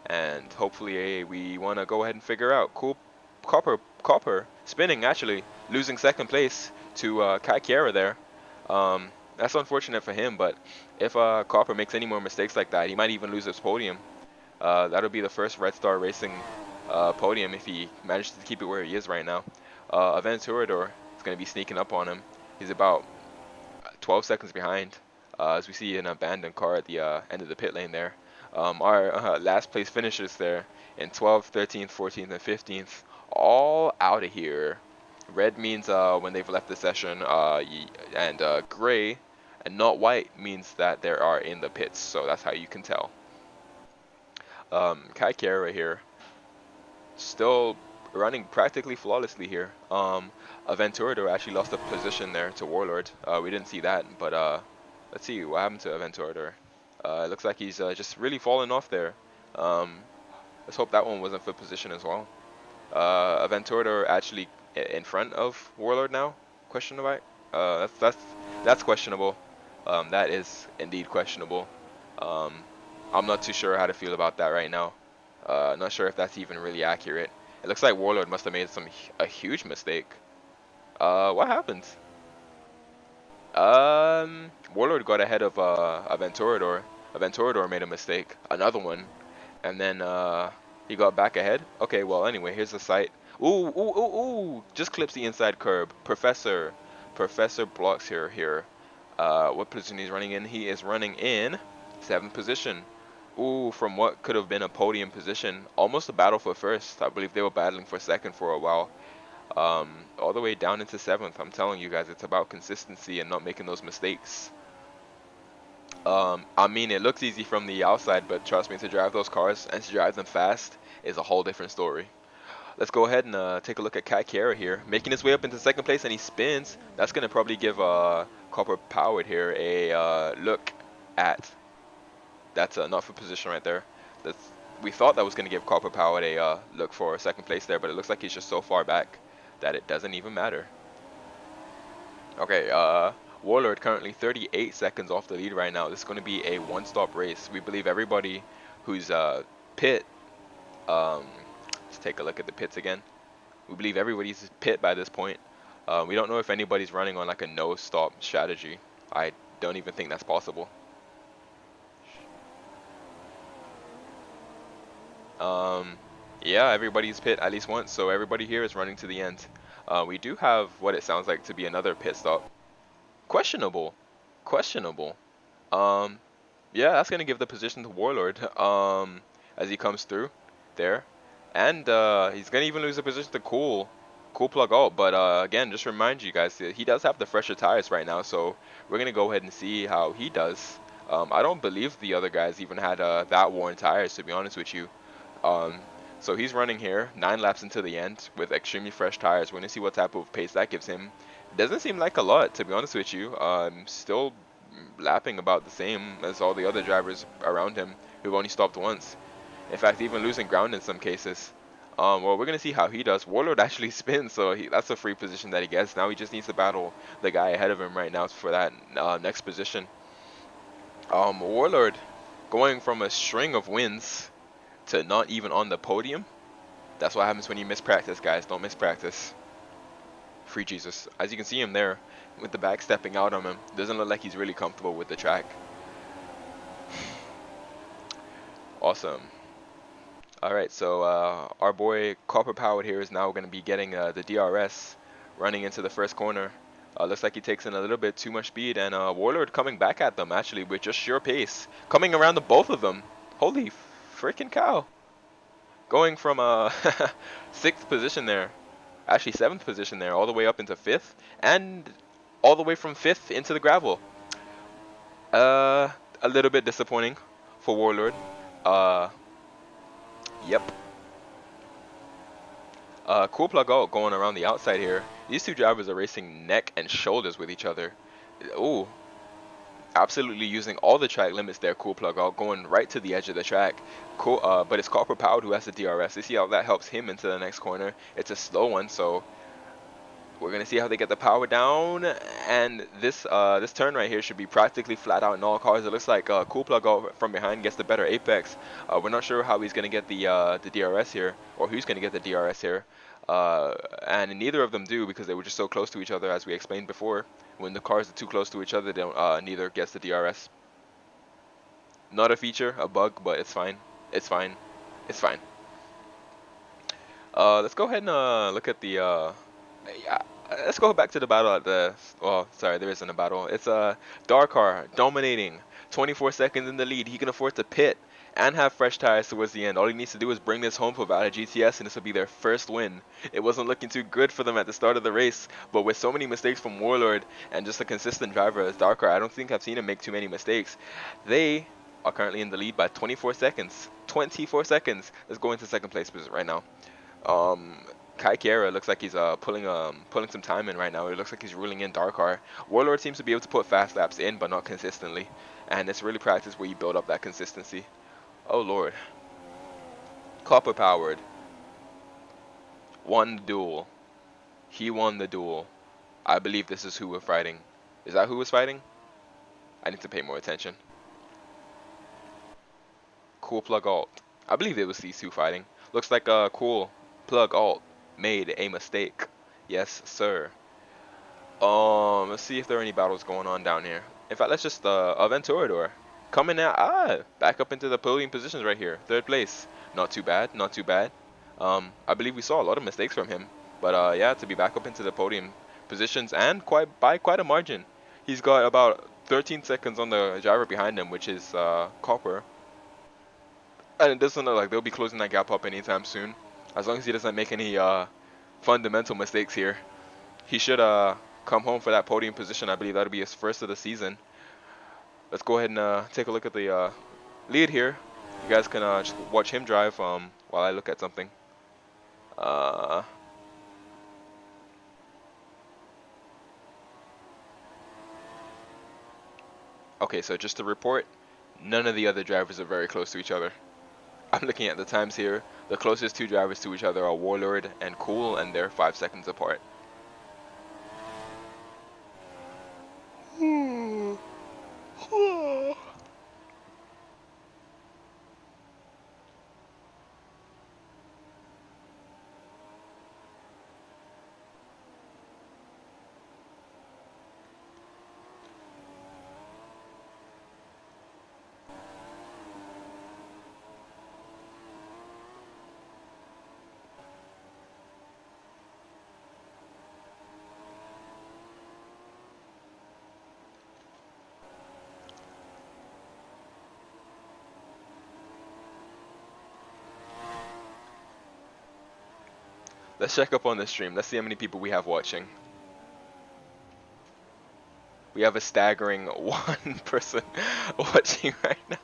[SPEAKER 1] and hopefully we want to go ahead and figure out cool copper spinning, actually losing second place to Kai Kiera there. That's unfortunate for him, but if Copper makes any more mistakes like that, he might even lose his podium. That'll be the first Red Star Racing podium if he manages to keep it where he is right now. Aventurador is going to be sneaking up on him. He's about 12 seconds behind, as we see an abandoned car at the end of the pit lane there. Our last place finishers there in 12th, 13th, 14th, and 15th, all out of here. Red means when they've left the session, and gray and not white means that they are in the pits. So that's how you can tell. Kai Kara here, still running practically flawlessly here. Aventurador actually lost a position there to Warlord. We didn't see that, but let's see what happened to Aventurador. It looks like he's just really falling off there. Let's hope that one wasn't for position as well. Aventurador actually in front of Warlord now? Question about? That's questionable. That is indeed questionable. I'm not too sure how to feel about that right now. Not sure if that's even really accurate. It looks like Warlord must have made a huge mistake. What happened? Warlord got ahead of Aventurador. Aventurador made a mistake, another one, and then he got back ahead. Okay, well anyway, here's the sight. Ooh, ooh, ooh, ooh! Just clips the inside curb. Professor blocks here. What position he's running in? He is running in 7th position. Ooh, from what could have been a podium position, almost a battle for first. I believe they were battling for second for a while. All the way down into 7th. I'm telling you guys, it's about consistency and not making those mistakes. I mean, it looks easy from the outside, but trust me, to drive those cars and to drive them fast is a whole different story. Let's go ahead and take a look at Kai Kiera here, making his way up into second place, and he spins. That's going to probably give Copper Powered here a look at. That's not for position right there. We thought that was going to give Copper Powered a look for second place there, but it looks like he's just so far back that it doesn't even matter. Okay, Warlord currently 38 seconds off the lead right now. This is going to be a one-stop race. We believe everybody who's pit. Let's take a look at the pits again. We believe everybody's pit by this point. We don't know if anybody's running on like a no-stop strategy. I don't even think that's possible. Yeah, everybody's pit at least once, so everybody here is running to the end. We do have what it sounds like to be another pit stop. Questionable. Yeah, that's gonna give the position to Warlord. As he comes through there, and he's gonna even lose the position to Cool Plug Alt. But again, just remind you guys that he does have the fresher tires right now, so we're gonna go ahead and see how he does. I don't believe the other guys even had that worn tires, to be honest with you. So he's running here 9 laps into the end with extremely fresh tires. We're gonna see what type of pace that gives him. Doesn't seem like a lot, to be honest with you. Still lapping about the same as all the other drivers around him who've only stopped once. In fact, even losing ground in some cases. Well, we're going to see how he does. Warlord actually spins, so that's a free position that he gets. Now he just needs to battle the guy ahead of him right now for that next position. Warlord going from a string of wins to not even on the podium. That's what happens when you miss practice, guys. Don't miss practice. Free Jesus. As you can see him there, with the back stepping out on him. Doesn't look like he's really comfortable with the track. Awesome. Alright, so our boy Copper Powered here is now going to be getting the DRS running into the first corner. Looks like he takes in a little bit too much speed, and Warlord coming back at them actually with just sheer pace. Coming around the both of them. Holy freaking cow. Going from 6th position there, actually 7th position there, all the way up into 5th, and all the way from 5th into the gravel. A little bit disappointing for Warlord. Yep. Cool plug out going around the outside here. These two drivers are racing neck and shoulders with each other. Ooh, absolutely using all the track limits there. Cool plug out going right to the edge of the track. Cool, but it's Copper Powered who has the DRS. You see how that helps him into the next corner. It's a slow one, so we're gonna see how they get the power down, and this turn right here should be practically flat out in all cars. It looks like Cool Plug out from behind gets the better apex. We're not sure how he's gonna get the DRS here, or who's gonna get the DRS here, and neither of them do because they were just so close to each other, as we explained before. When the cars are too close to each other, they don't, neither gets the DRS. Not a feature, a bug, but it's fine. It's fine. It's fine. Let's go ahead and look at the yeah, let's go back to the battle at the. Well, sorry, there isn't a battle. It's a Darkar dominating, 24 seconds in the lead. He can afford to pit and have fresh tires towards the end. All he needs to do is bring this home for Valley GTS, and this will be their first win. It wasn't looking too good for them at the start of the race, but with so many mistakes from Warlord and just a consistent driver as Darkar, I don't think I've seen him make too many mistakes. They are currently in the lead by 24 seconds. 24 seconds. Let's go into second place right now. Um, Kai Kiera looks like he's pulling some time in right now. It looks like he's ruling in Darkar. Warlord seems to be able to put fast laps in, but not consistently. And it's really practice where you build up that consistency. Oh lord. Copper Powered won the duel. He won the duel. I believe this is who we're fighting. Is that who was fighting? I need to pay more attention. Cool Plug Alt. I believe it was these two fighting. Looks like Cool Plug Alt made a mistake. Yes, sir. Let's see if there are any battles going on down here. In fact, let's just Aventurador coming out. Back up into the podium positions right here. Third place. Not too bad. Not too bad. I believe we saw a lot of mistakes from him, but yeah, to be back up into the podium positions and by quite a margin. He's got about 13 seconds on the driver behind him, which is Copper, and it doesn't look like they'll be closing that gap up anytime soon. As long as he doesn't make any fundamental mistakes here, he should come home for that podium position. I believe that'll be his first of the season. Let's go ahead and take a look at the lead here. You guys can just watch him drive while I look at something. Uh, okay, so just to report, none of the other drivers are very close to each other. I'm looking at the times here. The closest two drivers to each other are Warlord and Cool, and they're 5 seconds apart. Let's check up on the stream. Let's see how many people we have watching. We have a staggering 1 person watching right now.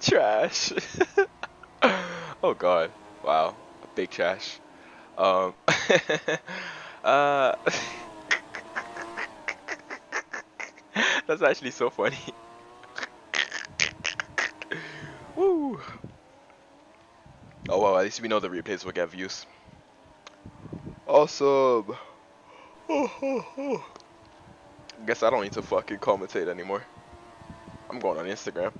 [SPEAKER 1] Trash. Oh god. Wow. Big trash. Um, uh, that's actually so funny. Woo. Oh well, at least we know the replays will get views. Awesome. Guess I don't need to fucking commentate anymore. I'm going on Instagram.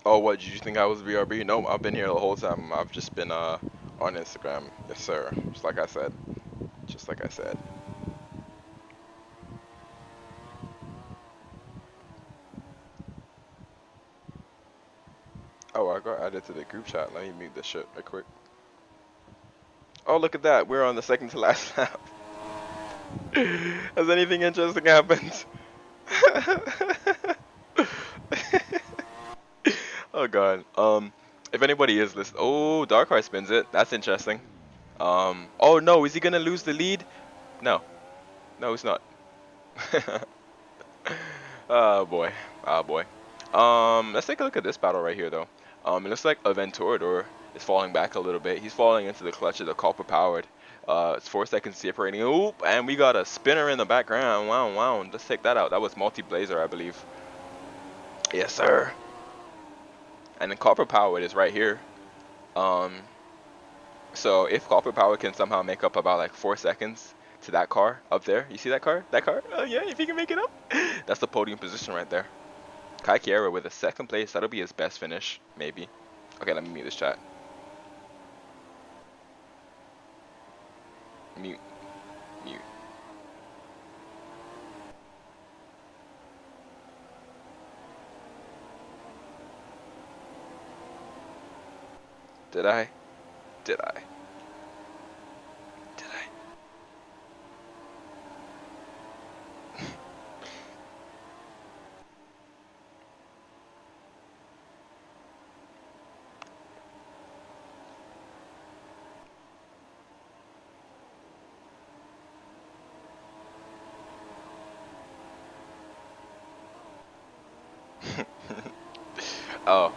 [SPEAKER 1] Oh, what, did you think I was BRB? No, I've been here the whole time. I've just been on Instagram. Yes, sir. Just like I said. Just like I said. Oh, I got added to the group chat. Let me mute this shit real quick. Oh, look at that. We're on the second to last lap. Has anything interesting happened? Oh god. If anybody is listening, oh, Darkheart spins it. That's interesting. Oh no, is he gonna lose the lead? No, no, he's not. Oh boy, oh boy. Let's take a look at this battle right here though. It looks like Aventurador is falling back a little bit. He's falling into the clutch of the copper powered. It's 4 seconds separating. Oop, and we got a spinner in the background. Wow, wow. Let's take that out. That was multi blazer, I believe. Yes, sir. And then copper powered is right here. Um, so if copper power can somehow make up about like 4 seconds to that car up there, you see that car? That car? Oh yeah, if he can make it up, that's the podium position right there. Kai Kiera with a second place. That'll be his best finish, maybe. Okay, let me mute this chat. Mute, mute. Did I? Did I? Did I?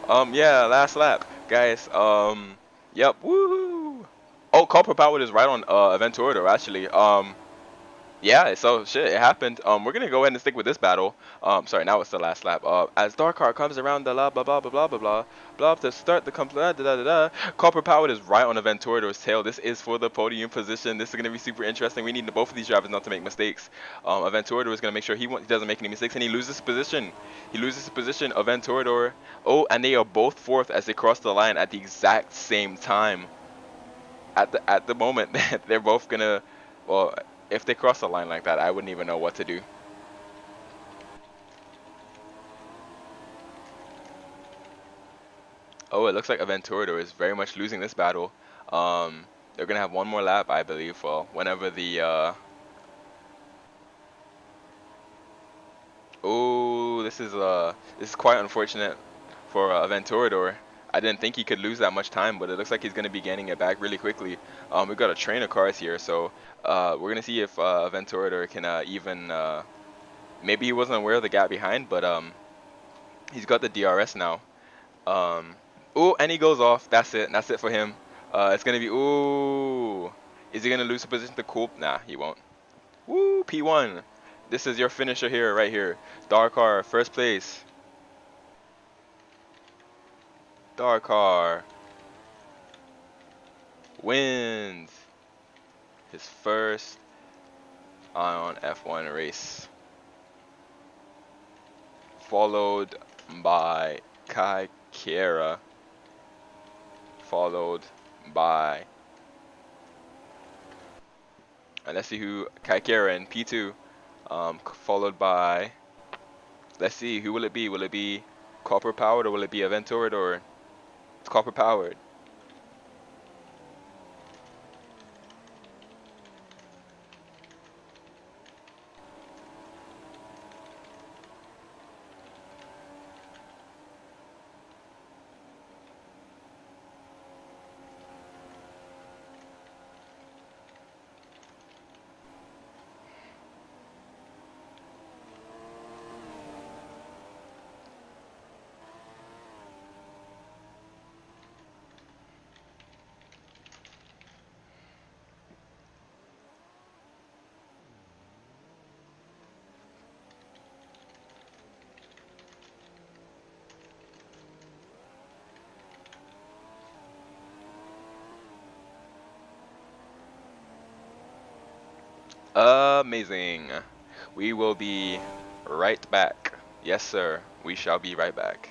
[SPEAKER 1] Oh, yeah, last lap, guys. Yep, woohoo. Oh, Copper Power is right on Aventurador actually. Yeah, so shit, it happened. We're gonna go ahead and stick with this battle. Sorry, now it's the last lap. As Darkheart comes around the blah blah blah blah blah blah blah blah to start the da da da da. Copper Powered is right on Aventurador's tail. This is for the podium position. This is gonna be super interesting. We need both of these drivers not to make mistakes. Aventurador is gonna make sure he doesn't make any mistakes, and he loses position. He loses position. Aventurador. Oh, and they are both fourth as they cross the line at the exact same time. At the moment, they're both gonna. Well, if they cross a line like that, I wouldn't even know what to do. Oh, it looks like Aventurador is very much losing this battle. They're gonna have one more lap, I believe. Well, whenever the oh, this is quite unfortunate for Aventurador. I didn't think he could lose that much time, but it looks like he's gonna be gaining it back really quickly. We've got a train of cars here, so we're gonna see if Aventurador can even. Maybe he wasn't aware of the gap behind, but he's got the DRS now. Um, ooh, and he goes off. That's it. That's it for him. It's gonna be ooh. Is he gonna lose a position to Coop? Nah, he won't. Woo, P1. This is your finisher here, right here. Darkar, first place. Darkar wins his first on F1 race, followed by Kai Kiera, followed by, and let's see who Kai Kiera in P2, followed by, let's see, who will it be? Will it be Copper Powered or will it be Aventurador? It's Copper Powered. Amazing. We will be right back. Yes, sir. We shall be right back.